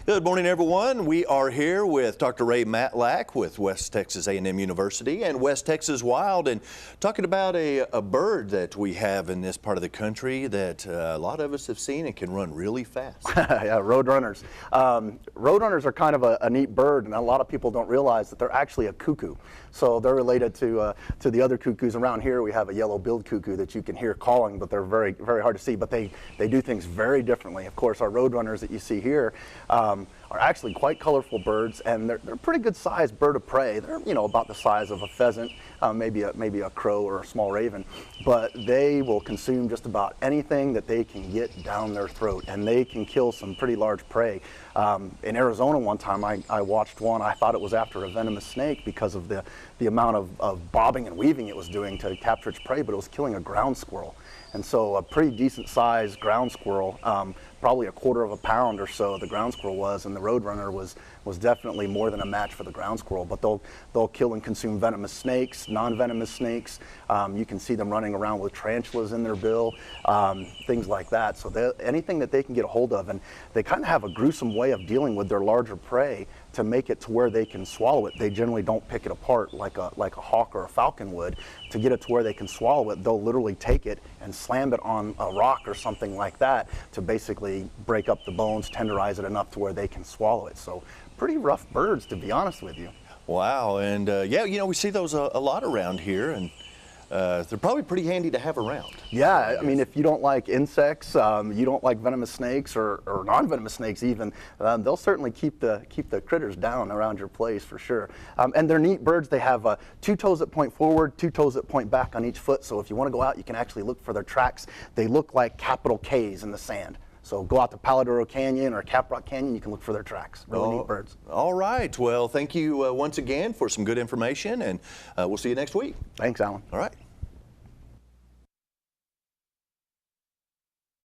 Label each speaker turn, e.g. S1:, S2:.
S1: Good morning, everyone. We are here with Dr. Ray Matlack with West Texas A&M University and West Texas Wild, and talking about a bird that we have in this part of the country that a lot of us have seen and can run really fast.
S2: Yeah, roadrunners. Roadrunners are kind of a neat bird, and a lot of people don't realize that they're actually a cuckoo. So they're related to the other cuckoos around here. We have a yellow-billed cuckoo that you can hear calling, but they're very, very hard to see. But they do things very differently. Of course, our roadrunners that you see here are actually quite colorful birds, and they're a pretty good sized bird of prey. They're about the size of a pheasant, maybe a crow or a small raven, but they will consume just about anything that they can get down their throat, and they can kill some pretty large prey. In Arizona one time I watched one. I thought it was after a venomous snake because of the amount of bobbing and weaving it was doing to capture its prey, but it was killing a ground squirrel. And so a pretty decent sized ground squirrel, probably a quarter of a pound or so the ground squirrel was, and the roadrunner was definitely more than a match for the ground squirrel. But they'll kill and consume venomous snakes, non-venomous snakes. You can see them running around with tarantulas in their bill, things like that. So anything that they can get a hold of, and they kind of have a gruesome way of dealing with their larger prey to make it to where they can swallow it. They generally don't pick it apart like a hawk or a falcon would. To get it to where they can swallow it, they'll literally take it and slam it on a rock or something like that to basically break up the bones, tenderize it enough to where they can swallow it. So pretty rough birds, to be honest with you.
S1: Wow, and yeah, we see those a lot around here, and they're probably pretty handy to have around.
S2: Yeah, I mean, if you don't like insects, you don't like venomous snakes or non-venomous snakes even, they'll certainly keep the critters down around your place for sure. And they're neat birds. They have 2 toes that point forward, 2 toes that point back on each foot. So if you want to go out, you can actually look for their tracks. They look like capital K's in the sand. So go out to Paladuro Canyon or Caprock Canyon, you can look for their tracks. Really neat birds.
S1: All right. Well, thank you once again for some good information, and we'll see you next week.
S2: Thanks, Alan.
S1: All right.